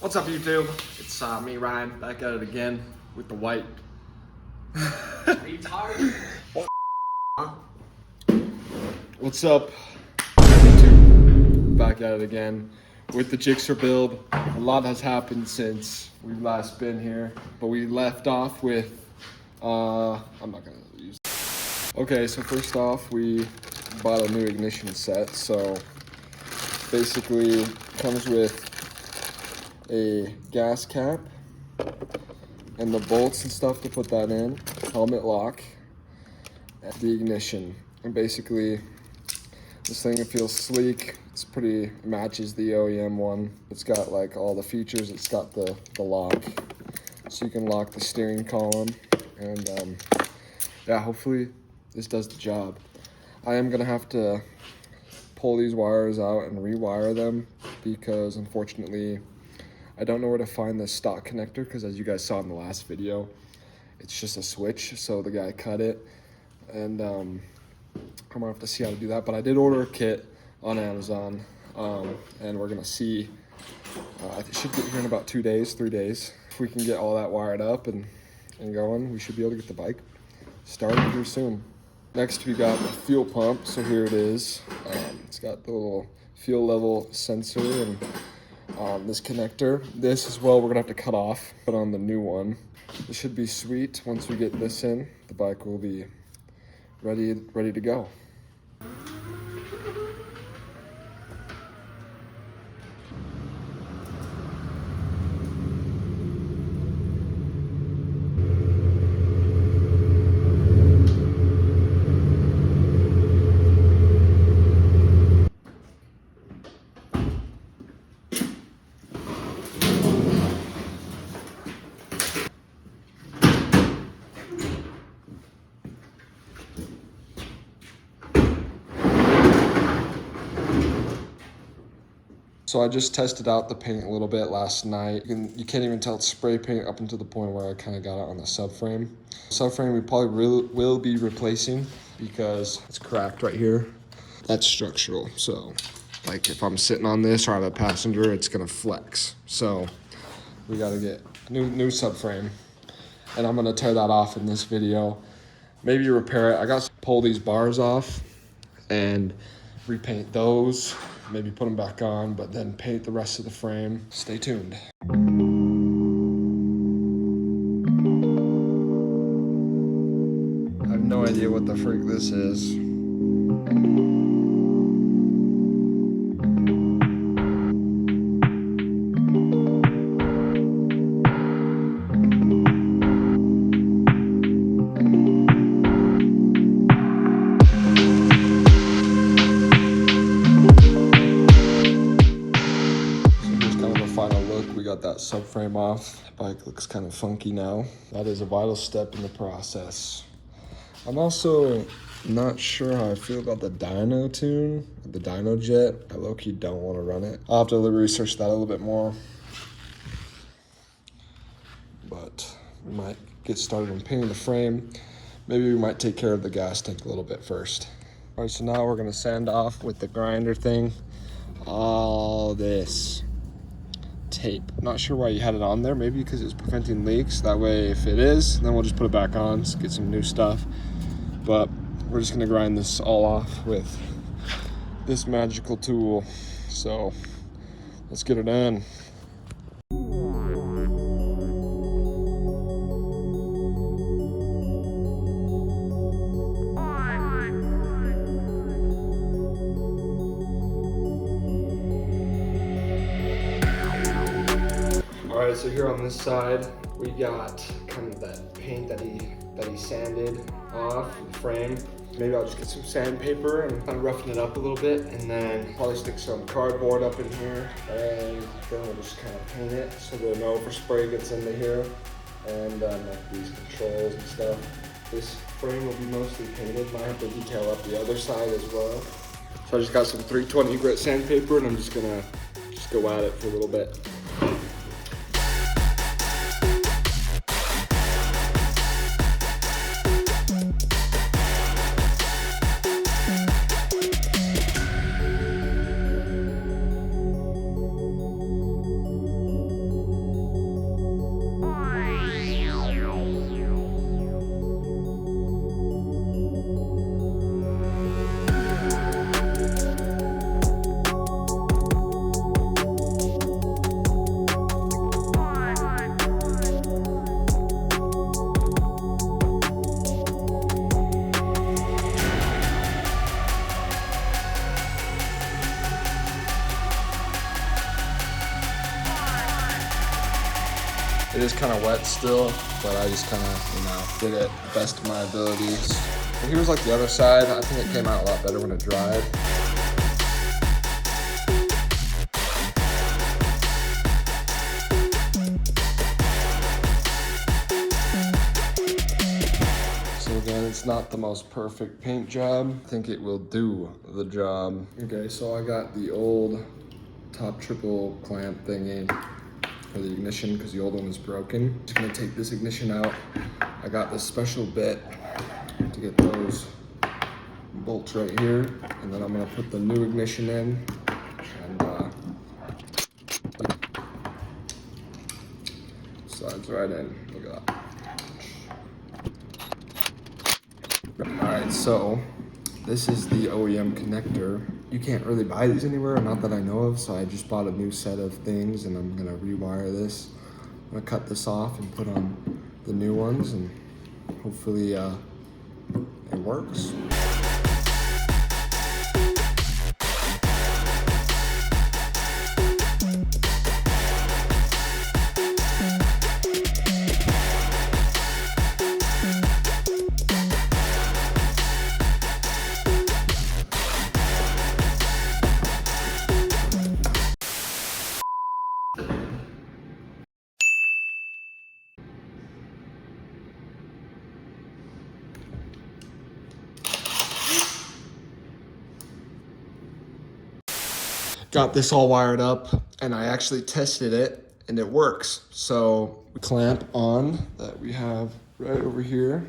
What's up, YouTube? It's me, Ryan, back at it again with the white. Retarded. What's up, YouTube? Back at it again with the GSX-R build. A lot has happened since we've last been here, but we left off with, I'm not gonna use. Okay, so first off, we bought a new ignition set. So basically, comes with a gas cap and the bolts and stuff to put that in, helmet lock, and the ignition. And basically, this thing, it feels sleek. It's pretty, matches the OEM one. It's got like all the features. It's got the lock, so you can lock the steering column. And yeah, hopefully this does the job. I am gonna have to pull these wires out and rewire them because unfortunately, I don't know where to find the stock connector because as you guys saw in the last video, it's just a switch. So the guy cut it, and I'm gonna have to see how to do that. But I did order a kit on Amazon, and we're gonna see. It should get here in about 2 days, 3 days. If we can get all that wired up and going, we should be able to get the bike started here soon. Next, we got the fuel pump. So here it is. It's got the little fuel level sensor and this connector. This as well, we're gonna have to cut off, put on the new one. This should be sweet. Once we get this in, the bike will be ready to go. So I just tested out the paint a little bit last night. You can't even tell it's spray paint up until the point where I kind of got it on the subframe. Subframe we probably will be replacing because it's cracked right here. That's structural. So like if I'm sitting on this or I have a passenger, it's gonna flex. So we gotta get new subframe. And I'm gonna tear that off in this video. Maybe repair it. I got to pull these bars off and repaint those. Maybe put them back on, but then paint the rest of the frame. Stay tuned. I have no idea what the freak this is. We got that subframe off. The bike looks kind of funky now. That is a vital step in the process. I'm also not sure how I feel about the dyno tune, the dyno jet. I low-key don't want to run it. I'll have to research that a little bit more. But we might get started on painting the frame. Maybe we might take care of the gas tank a little bit first. All right, so now we're gonna sand off with the grinder thing. All this tape. Not sure why you had it on there. Maybe because it's preventing leaks. That way, if it is, then we'll just put it back on, get some new stuff. But we're just gonna grind this all off with this magical tool. So let's get it done. All right, so here on this side, we got kind of that paint that he sanded off the frame. Maybe I'll just get some sandpaper and kind of roughen it up a little bit, and then probably stick some cardboard up in here, and then we'll just kind of paint it so the no overspray gets into here, and like these controls and stuff. This frame will be mostly painted. Might have to detail up the other side as well. So I just got some 320 grit sandpaper, and I'm just gonna go at it for a little bit. It is kind of wet still, but I just kind of, you know, did it best of my abilities. And here's like the other side. I think it came out a lot better when it dried. So again, it's not the most perfect paint job. I think it will do the job. Okay, so I got the old top triple clamp thingy for the ignition because the old one is broken. Just gonna take this ignition out. I got this special bit to get those bolts right here, and then I'm gonna put the new ignition in, and slides right in. Look at that. All right, so this is the OEM connector. You can't really buy these anywhere, not that I know of, so I just bought a new set of things, and I'm gonna rewire this. I'm gonna cut this off and put on the new ones, and hopefully it works. Got this all wired up, and I actually tested it, and it works. So we clamp on that we have right over here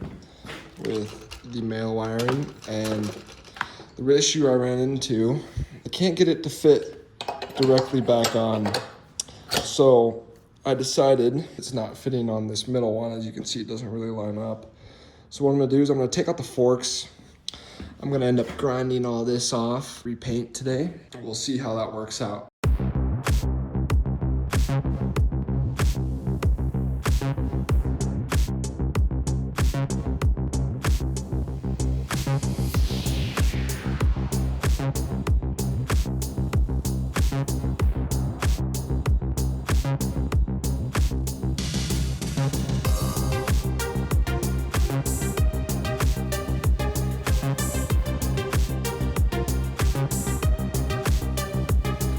with the male wiring, and the issue I ran into, I can't get it to fit directly back on. So I decided it's not fitting on this middle one. As you can see, it doesn't really line up. So what I'm gonna do is I'm gonna take out the forks. I'm gonna end up grinding all this off, repaint today. We'll see how that works out.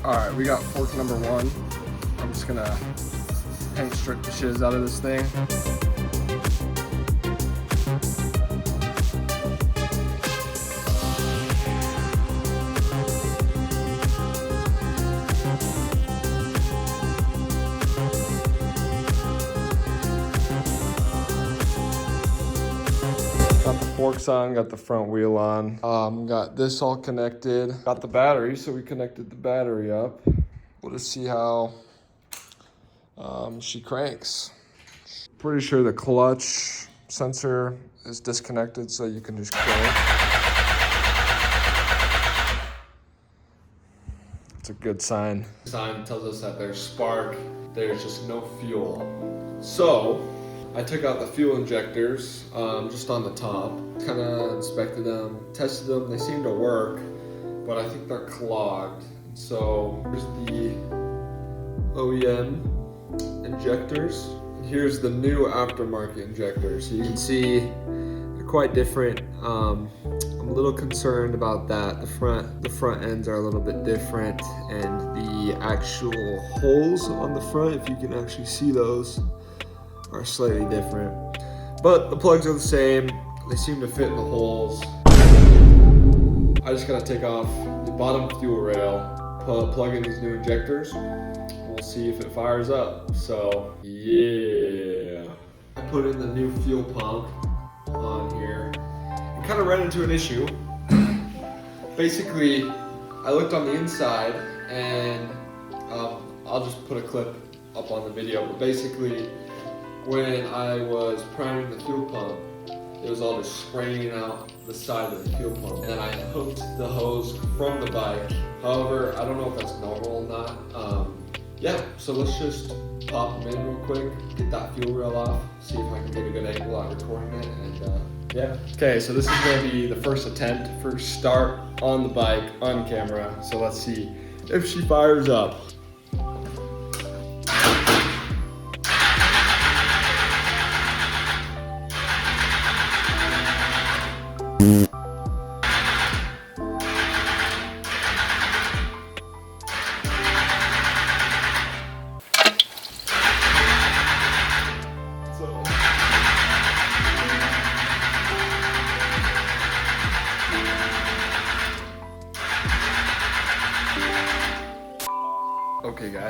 All right, we got fork number one. I'm just gonna paint strip the shiz out of this thing. Got the forks on, got the front wheel on. Got this all connected. Got the battery, so we connected the battery up. We'll just see how she cranks. Pretty sure the clutch sensor is disconnected, so you can just crank. It's a good sign. Sign tells us that there's spark, there's just no fuel. So, I took out the fuel injectors just on the top, kind of inspected them, tested them. They seem to work, but I think they're clogged. So here's the OEM injectors. Here's the new aftermarket injectors. So you can see they're quite different. I'm a little concerned about that. The front ends are a little bit different, and the actual holes on the front, if you can actually see those, are slightly different, but the plugs are the same. They seem to fit in the holes. I just gotta take off the bottom fuel rail, plug in these new injectors. We'll see if it fires up. So yeah, I put in the new fuel pump on here and kind of ran into an issue. Basically, I looked on the inside, and I'll just put a clip up on the video, but basically, when I was priming the fuel pump, it was all just spraying out the side of the fuel pump. And then I hooked the hose from the bike. However, I don't know if that's normal or not. Yeah, so let's just pop them in real quick, get that fuel rail off, see if I can get a good angle at recording it, and yeah. Okay, so this is gonna be the first attempt, first start on the bike, on camera. So let's see if she fires up.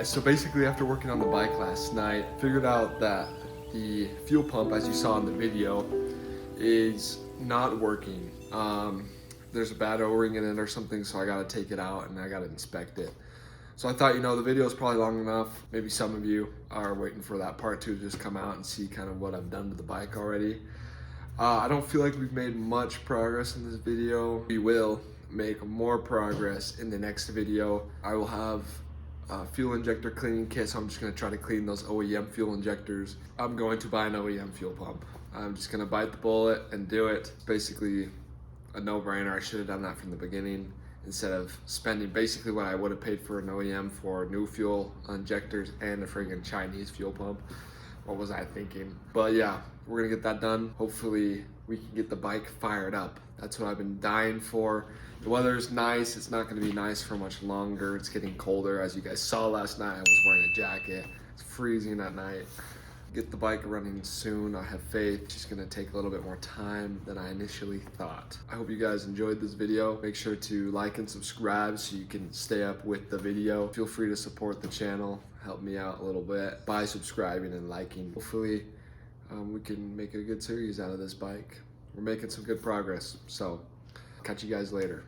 guys, so basically after working on the bike last night, figured out that the fuel pump, as you saw in the video, is not working. There's a bad O-ring in it or something, so I gotta take it out and I gotta inspect it. So I thought, the video is probably long enough. Maybe some of you are waiting for that part 2 to just come out and see kind of what I've done to the bike already. I don't feel like we've made much progress in this video. We will make more progress in the next video. I will have a fuel injector cleaning kit, so I'm just gonna try to clean those OEM fuel injectors. I'm going to buy an OEM fuel pump. I'm just gonna bite the bullet and do it. It's basically a no-brainer. I should have done that from the beginning instead of spending basically what I would have paid for an OEM for new fuel injectors and a friggin' Chinese fuel pump. What was I thinking? But yeah, we're gonna get that done. Hopefully we can get the bike fired up. That's what I've been dying for. The weather's nice. It's not gonna be nice for much longer. It's getting colder. As you guys saw last night, I was wearing a jacket. It's freezing at night. Get the bike running soon. I have faith. It's just gonna take a little bit more time than I initially thought. I hope you guys enjoyed this video. Make sure to like and subscribe so you can stay up with the video. Feel free to support the channel. Help me out a little bit by subscribing and liking. Hopefully we can make a good series out of this bike. We're making some good progress. So catch you guys later.